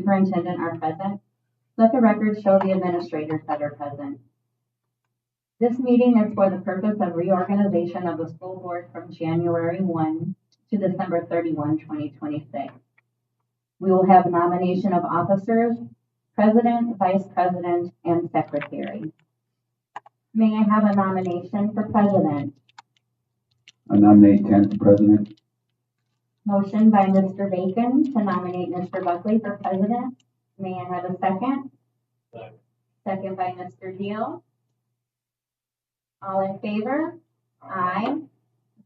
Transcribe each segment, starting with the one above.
superintendent are present, let the record show the administrators that are present. This meeting is for the purpose of reorganization of the school board from January 1 to December 31, 2026. We will have nomination of officers, president, vice president, and secretary. May I have a nomination for president? I nominate Ken for president. Motion by Mr. Bacon to nominate Mr. Buckley for president. May I have a second? Second by Mr. Deal. All in favor? Aye.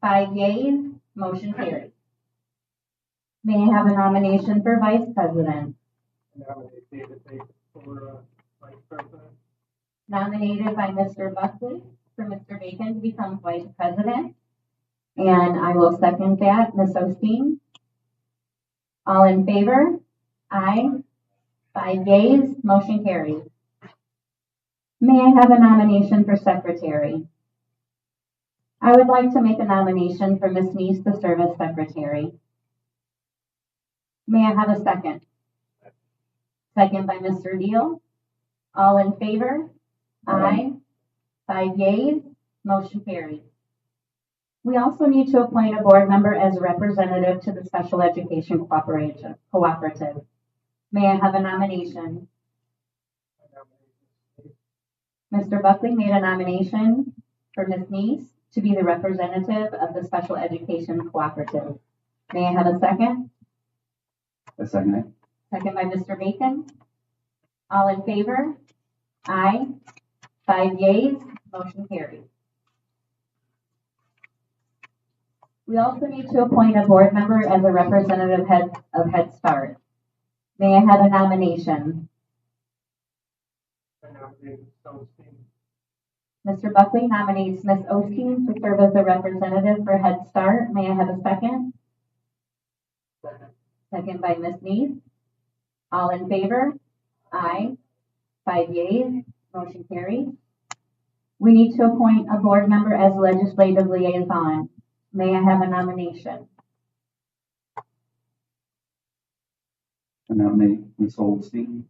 5 yeas, motion carries. May I have a nomination for vice president? Nominate David Bacon for vice president. Nominated by Mr. Buckley for Mr. Bacon to become vice president. And I will second that. Ms. Osteen? All in favor? Aye. 5 yeas, motion carries. May I have a nomination for secretary? I would like to make a nomination for Ms. Neese to serve as secretary. May I have a second? Second by Mr. Deal. All in favor? Aye. 5 yeas, motion carries. We also need to appoint a board member as a representative to the Special Education Cooperative. May I have a nomination? Mr. Buckley made a nomination for Ms. Neese to be the representative of the Special Education Cooperative. May I have a second? I second it. Second by Mr. Bacon. All in favor? Aye. 5 yeas, motion carries. We also need to appoint a board member as a representative of Head Start. May I have a nomination? I nominate Osteen. Mr. Buckley nominates Ms. Osteen to serve as the representative for Head Start. May I have a second? Second. Second by Ms. Neese. All in favor? Aye. 5 yeas, motion carries. We need to appoint a board member as legislative liaison. May I have a nomination? I nominate Ms. Holstein.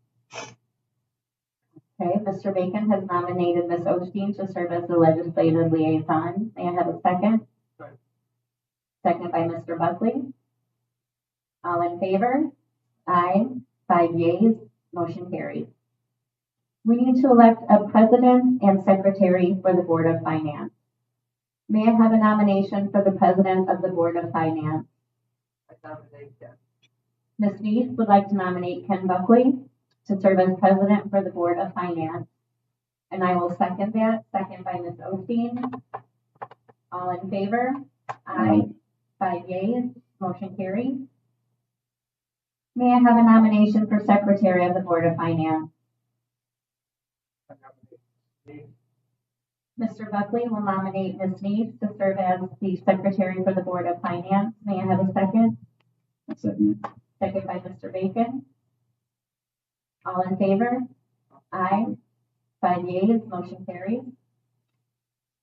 Okay, Mr. Bacon has nominated Ms. Osteen to serve as the legislative liaison. May I have a second? Second. Second by Mr. Buckley. All in favor? Aye. 5 yeas, motion carries. We need to elect a president and secretary for the Board of Finance. May I have a nomination for the president of the Board of Finance? I nominate Ken. Ms. Neese would like to nominate Ken Buckley to serve as president for the Board of Finance. And I will second that. Second by Ms. Osteen. All in favor? Aye. 5 yeas, motion carries. May I have a nomination for secretary of the Board of Finance? I nominate Steve. Mr. Buckley will nominate Ms. Neese to serve as the secretary for the Board of Finance. May I have a second? I second it. Second by Mr. Bacon. All in favor? Aye. 5 yeas, motion carries.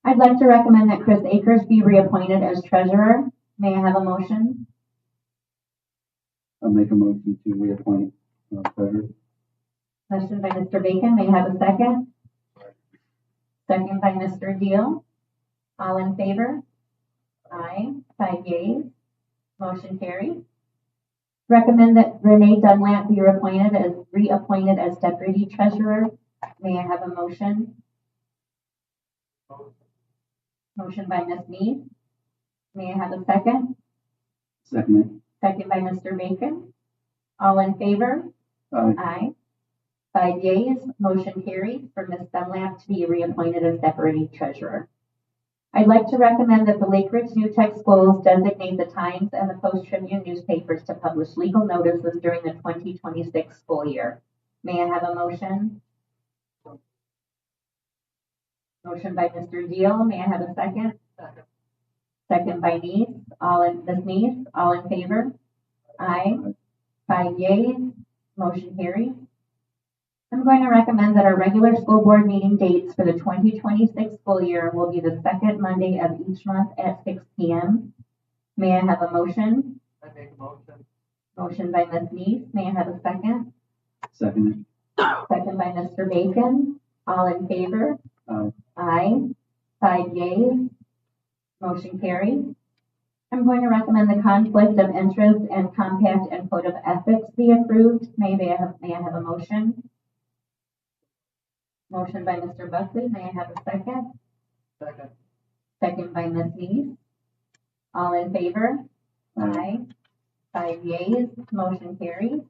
I'd like to recommend that Chris Akers be reappointed as treasurer. May I have a motion? I'll make a motion to reappoint treasurer. Motion by Mr. Bacon. May I have a second? Second by Mr. Deal. All in favor? Aye. 5 yeas. Motion carries. Recommend that Renee Dunlap be reappointed as deputy treasurer. May I have a motion? Motion by Ms. Neese. May I have a second? Second it. Second by Mr. Bacon. All in favor? Aye. Aye. 5 yeas, motion carries for Ms. Dunlap to be reappointed as deputy treasurer. I'd like to recommend that the Lake Ridge New Tech Schools designate the Times and the Post Tribune newspapers to publish legal notices during the 2026 school year. May I have a motion? Motion by Mr. Deal. May I have a second? Second. Second by Ms. Neese. All in favor? Aye. 5 yeas, motion carries. I'm going to recommend that our regular school board meeting dates for the 2026 school year will be the second Monday of each month at 6 p.m. May I have a motion? I make a motion. Motion by Ms. Neese. May I have a second? Second. Second by Mr. Bacon. All in favor? Aye. Aye. 5 yeas. Motion carries. I'm going to recommend the conflict of interest and compact and code of ethics be approved. May I have a motion? Motion by Mr. Buckley. May I have a second? Second. Second by Ms. Neese. All in favor? Aye. 5 yeas. Motion carries.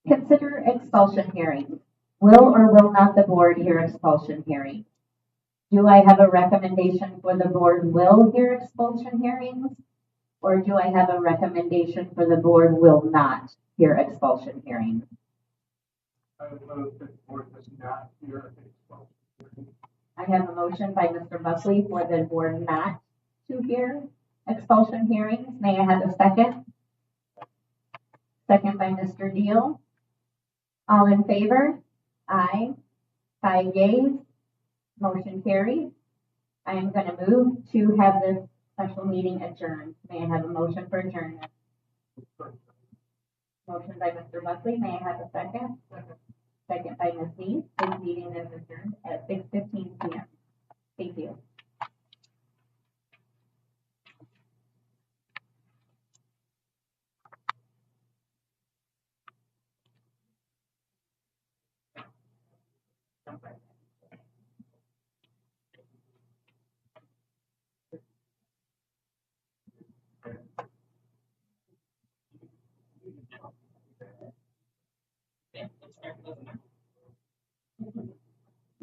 Consider expulsion hearings. Will or will not the board hear expulsion hearings? Do I have a recommendation for the board will hear expulsion hearings? Or do I have a recommendation for the board will not hear expulsion hearings? I would move that the board does not hear expulsion. I have a motion by Mr. Buckley for the board not to hear expulsion hearings. May I have a second? Second by Mr. Deal. All in favor? Aye. 5 yeas. Motion carries. I am going to move to have this special meeting adjourned. May I have a motion for adjournment? Motion by Mr. Buckley. May I have a second? Second by Ms. Neese. This meeting is adjourned at 6:15 p.m. Thank you.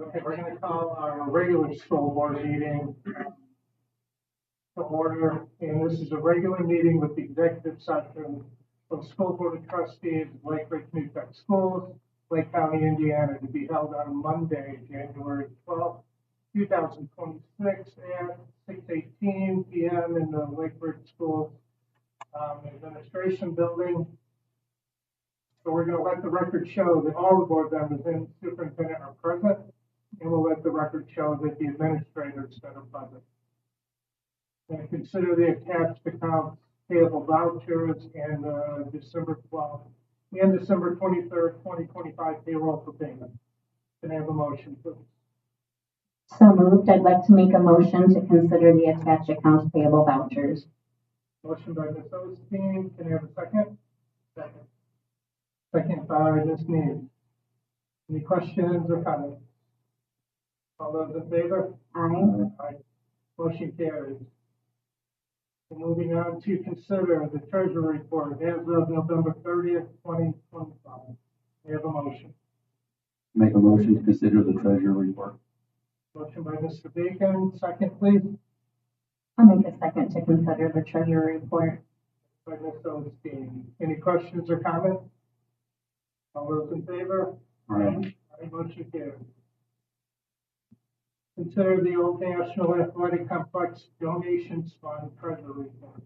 Okay, we're going to call our regular school board meeting to order, and this is a regular meeting with the executive session of the School Board of Trustees of Lake Ridge New Tech Schools, Lake County, Indiana, to be held on Monday, January 12th, 2026 at 6:18 p.m. in the Lake Ridge School Administration Building. So we're going to let the record show that all the board members and superintendent are present, and we'll let the record show that the administrators that are present. And consider the attached accounts payable vouchers and December 12th and December 23rd, 2025 payroll for payment. Can I have a motion, please? So moved. I'd like to make a motion to consider the attached accounts payable vouchers. Motion by Ms. Osteen. Can I have a second? Second. Second by Ms. Neese. Any questions or comments? All those in favor? Aye. Aye. Motion carries. And moving on to consider the treasury report as of November 30th, 2025. We have a motion. Make a motion to consider the treasury report. Motion by Mr. Bacon, second please, I'll make a second to consider the treasury report. by Ms. Osteen. Any questions or comments? All those in favor? Aye. Aye, motion carries. Consider the Old National Athletic Complex Donations Fund Treasury Report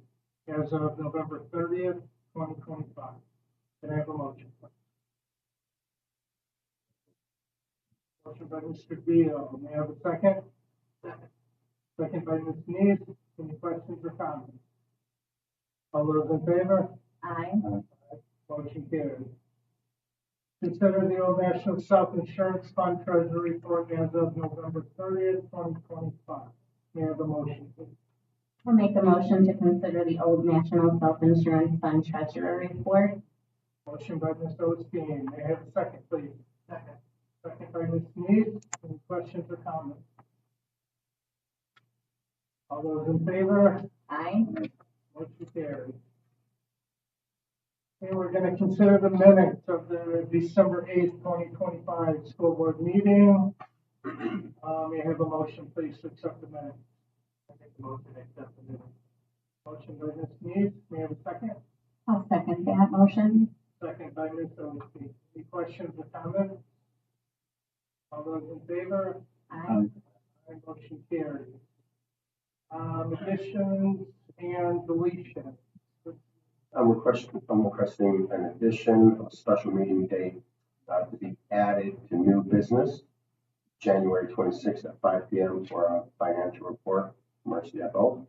as of November 30th, 2025. Can I have a motion? Motion by Mr. Beal. May I have a second? Second. Second by Ms. Neese. Any questions or comments? All those in favor? Aye. Motion carries. Consider the Old National Self-Insurance Fund Treasury Report as of November 30th, 2025. May I have a motion, please? I'll make a motion to consider the Old National Self-Insurance Fund Treasurer Report. Motion by Ms. Osteen. May I have a second, please? Second. Second by Ms. Neese. Any questions or comments? All those in favor? Aye. Motion carries. Okay, we're going to consider the minutes of the December 8th, 2025 school board meeting. May I have a motion, please, to accept the minutes? I make the motion to accept the minutes. Motion by Ms. Neese. May I have a second? I'll second that motion. Second by Ms. Osteen. Any questions or comments? All those in favor? Aye. Aye, motion carries. Additions and deletions. I'm requesting an addition of a special meeting date to be added to new business, January 26th at 5 p.m. for a financial report from our CFO.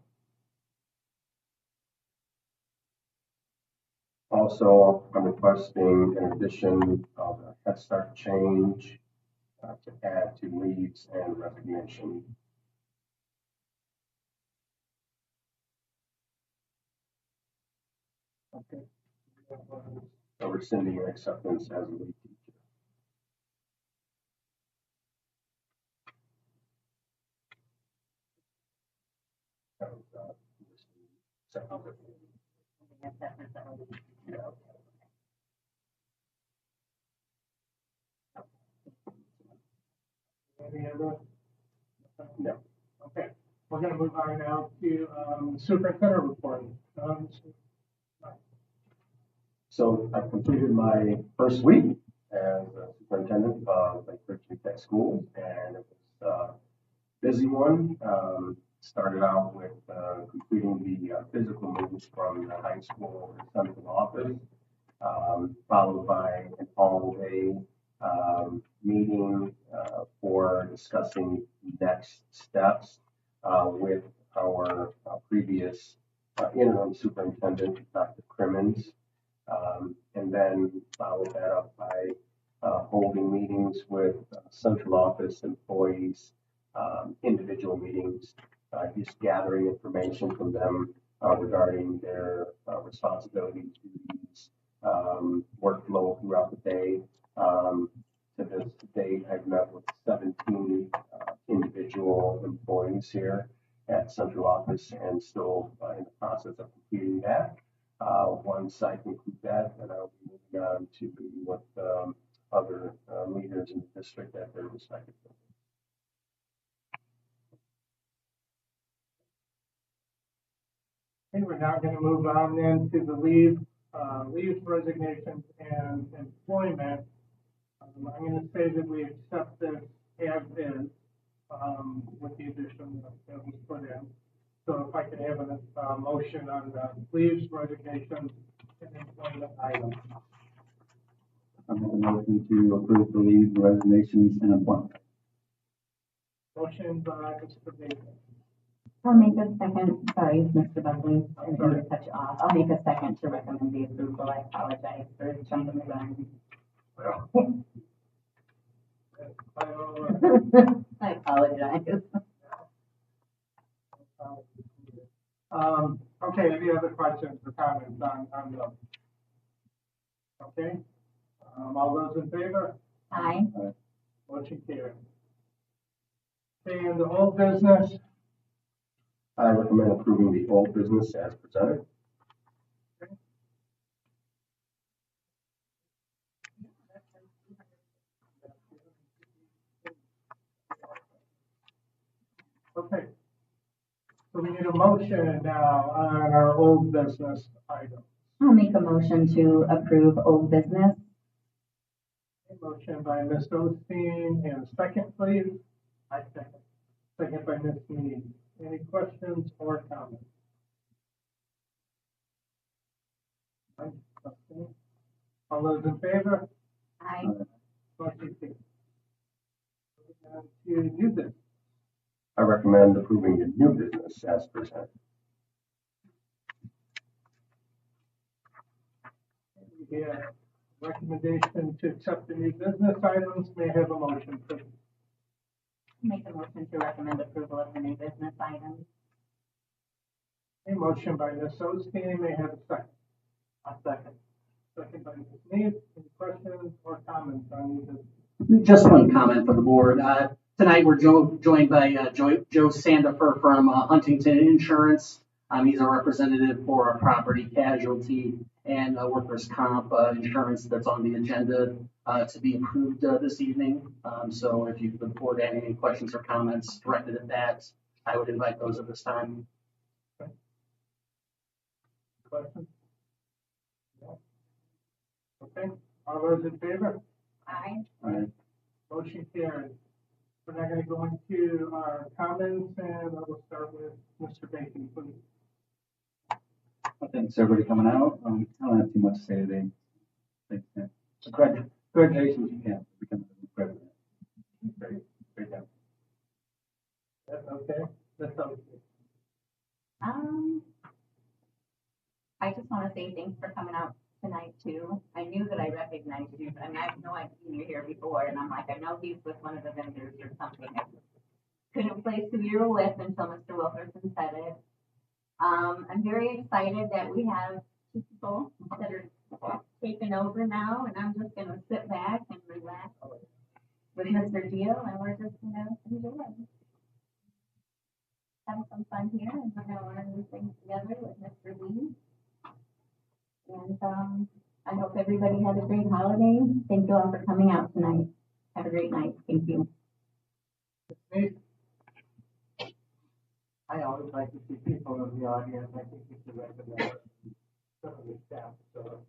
Also, I'm requesting an addition of a Head Start change to add to leaves and resignation. Okay. So rescinding acceptance as a lead teacher. That was, second. Yeah. Any other? No. Okay, we're gonna move on now to, superintendent report. So I completed my first week as a superintendent of Lake Richard Tech Schools, and it was a busy one. Started out with completing the physical moves from the high school to central office, followed by an all-day meeting for discussing next steps with our previous interim superintendent, Dr. Crimmins. And then follow that up by holding meetings with central office employees, individual meetings, just gathering information from them regarding their responsibilities, duties, workflow throughout the day. To this date, I've met with 17 individual employees here at central office and still in the process of completing that. Once I conclude that, then I'll be moving on to meeting with other leaders in the district at their respective buildings. Okay, we're now gonna move on then to the leave, leaves, resignations, and employment. I'm gonna say that we accept this as is, with the addition that was put in. So if I could have a motion on the leaves, resignations, and employment items. I make a motion to approve the leave, resignations, and appointment. Motion by Mr. Baker. I'll make a second, sorry, Mr. Buckley, I I'm didn't sorry. mean to cut you off. I'll make a second to recommend the approval. I apologize for jumping the gun. I apologize. Okay, any other questions or comments on the? Okay, all those in favor? Aye. Motion carried. And the old business, I recommend approving the old business as presented. okay. So we need a motion now on our old business item. I'll make a motion to approve old business. A motion by Ms. Osteen and a second, please. I second. Second by Ms. Mead. Any questions or comments? All those in favor? Aye. Motion carried. Moving on to new business. I recommend approving the new business as presented. We have recommendation to accept the new business items. May I have a motion, please? Make a motion to recommend approval of the new business items. A motion by Ms. Osteen. May I have a second? A second. Second by Ms. Mead. Any questions or comments on new business? Just one comment for the board. Tonight, we're joined by Joe Sandifer from Huntington Insurance. He's our representative for our property casualty and workers' comp insurance that's on the agenda to be approved this evening. So if you look forward to any questions or comments directed at that, I would invite those at this time. Questions? Okay, all those in favor? Aye. Aye. Motion carried. We're now gonna go into our comments and I will start with Mr. Bacon, please. Thanks everybody coming out. I don't have too much to say today. Thanks, man. Congratulations, you can become the president. Great job. That's okay? That's okay. I just want to say thanks for coming out tonight too. I knew that I recognized you, but I know I've seen you here before, and I'm like, I know he's with one of the vendors or something. I couldn't place who you were with until Mr. Wilkerson said it. I'm very excited that we have two people that are taking over now, and I'm just gonna sit back and relax with Mr. Gio, and we're just gonna enjoy. Have some fun here, and we're gonna learn new things together with Mr. Lee. And I hope everybody had a great holiday. Thank you all for coming out tonight. Have a great night. Thank you. I always like to see people in the audience. I think it's a recommend some of the staff. So,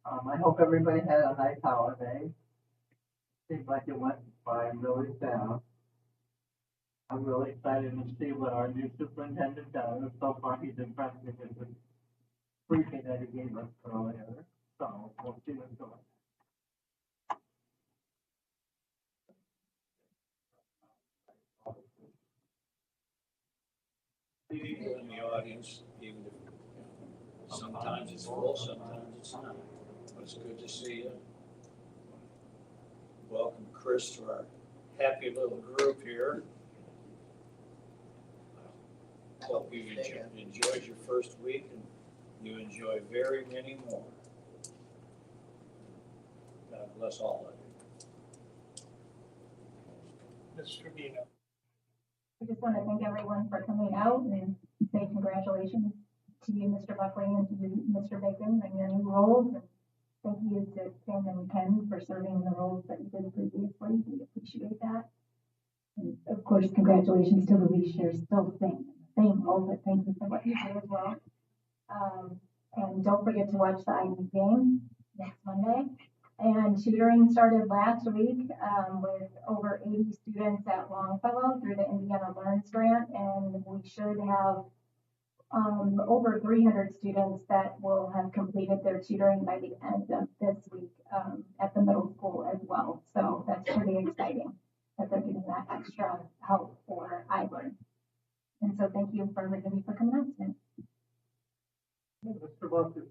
I hope everybody had a nice holiday. Seems like it went by really fast. I'm really excited to see what our new superintendent does. So far, he's impressed me with the briefing that he gave us earlier. So we'll see what's going on. People in the audience, even if sometimes it's full, sometimes it's not. But it's good to see you. Welcome, Chris, to our happy little group here. Hope you enjoyed your first week and you enjoy very many more. God bless all of you. Mr. Trevino. I just want to thank everyone for coming out and say congratulations to you, Mr. Buckley, and to you, Mr. Bacon, and your new roles. And thank you to Tim and Ken for serving in the roles that you did previously. We appreciate that. And of course, congratulations to Louise. You're still staying in the same role, but thank you for what you do as well. And don't forget to watch the IU game next Monday. And tutoring started last week with over 80 students at Longfellow through the Indiana Learns Grant, and we should have over 300 students that will have completed their tutoring by the end of this week at the middle school as well. So that's pretty exciting that they're getting that extra help for iLearn. And so thank you for everybody for coming out tonight. Mr. Buckley.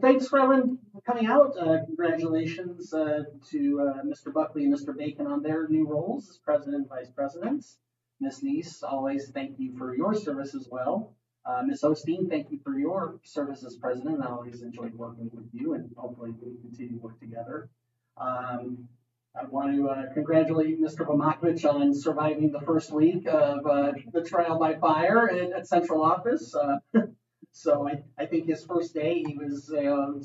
Thanks for everyone coming out. Congratulations to Mr. Buckley and Mr. Bacon on their new roles as president and vice presidents. Ms. Neese, always thank you for your service as well. Ms. Osteen, thank you for your service as president. I always enjoyed working with you, and hopefully we can continue to work together. I want to congratulate Mr. Bomakovich on surviving the first week of the trial by fire at central office. So I think his first day he was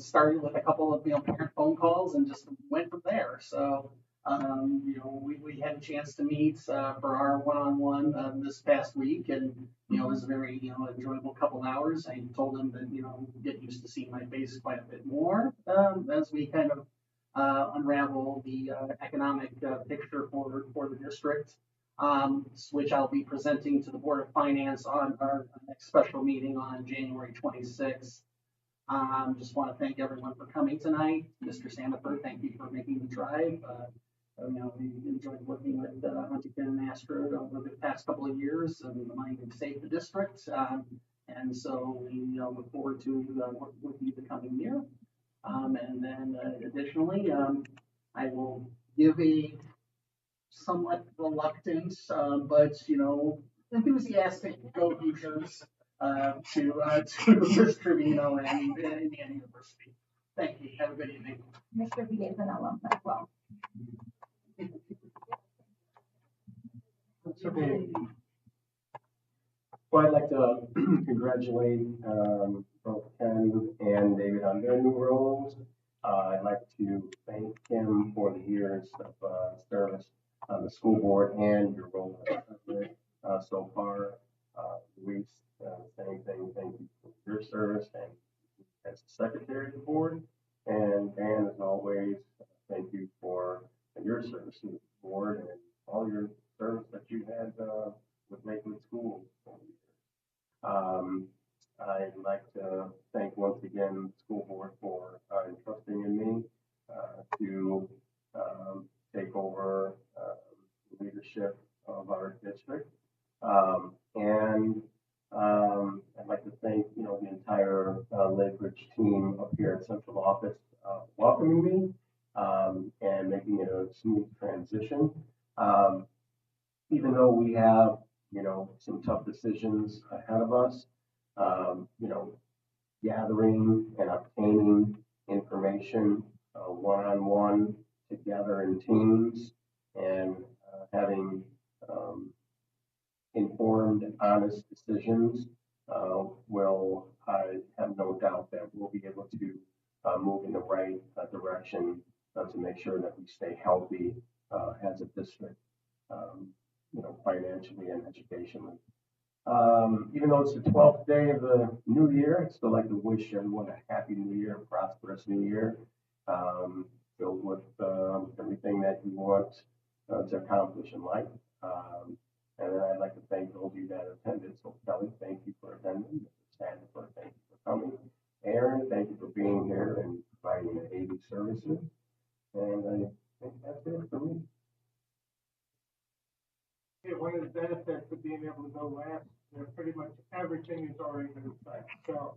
started with a couple of parent phone calls and just went from there. So we had a chance to meet for our one-on-one this past week, and it was a very enjoyable couple hours. I told him that get used to seeing my face quite a bit more as we kind of unravel the economic picture for the district. Which I'll be presenting to the Board of Finance on our next special meeting on January 26th. Just want to thank everyone for coming tonight. Mr. Sandiford, thank you for making the drive. We enjoyed working with Huntington and Astro over the past couple of years and wanting to save the district. And so we look forward to working with you the coming year. And then additionally, I will give a somewhat reluctant, but enthusiastic go Hoosiers to Mr. Trevino and Indiana University. Thank you. Have a good evening. Mr. V is an alum as well. Mr. B. Well, I'd like to congratulate both Ken and David on their new roles. I'd like to thank him for the years of service on the school board and your role as president so far. Luis, same thing. Thank you for your service and as secretary of the board. And Dan, as always, thank you for your service to the board and all your service that you had with Lakewood Schools over the years. I'd like to thank once again the school board for entrusting in me to take over leadership of our district. And I'd like to thank the entire team up here at central office, welcoming me, and making it a smooth transition. Even though we have, some tough decisions ahead of us, gathering and obtaining information, one-on-one together in teams, and having informed, honest decisions I have no doubt that we'll be able to move in the right direction to make sure that we stay healthy as a district, financially and educationally. Even though it's the 12th day of the new year, I'd still like to wish everyone a happy new year, a prosperous new year, filled with everything that you want to accomplish in life. And then I'd like to thank those of you that attended. So Kelly, thank you for attending. Mr. Sandifer, thank you for coming. Aaron, thank you for being here and providing the AV services. And I think that's it for me. Yeah, one of the benefits of being able to go last, pretty much everything is already been said. So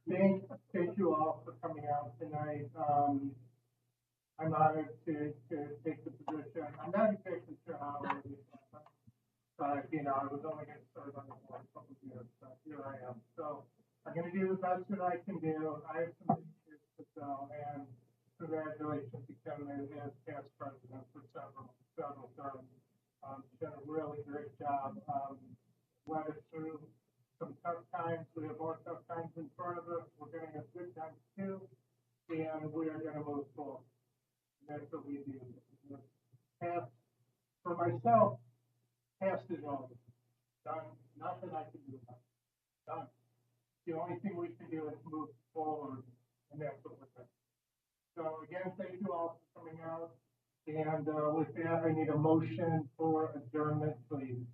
thank you all for coming out tonight. I'm honored to take the position. I'm not exactly sure how it is, but I was only going to serve on the board a couple of years, but here I am. So I'm going to do the best that I can do. I have some issues to go, and congratulations to Kevin as past president for several terms. Done a really great job. Led us through some tough times. We have more tough times in front of us. We're going to have good times too, and we are going to move forward. And that's what we do. Past, for myself, past is over. Done. Nothing I can do about it. Done. The only thing we can do is move forward, and that's what we're doing. So again, thank you all for coming out. And with that, I need a motion for adjournment, please.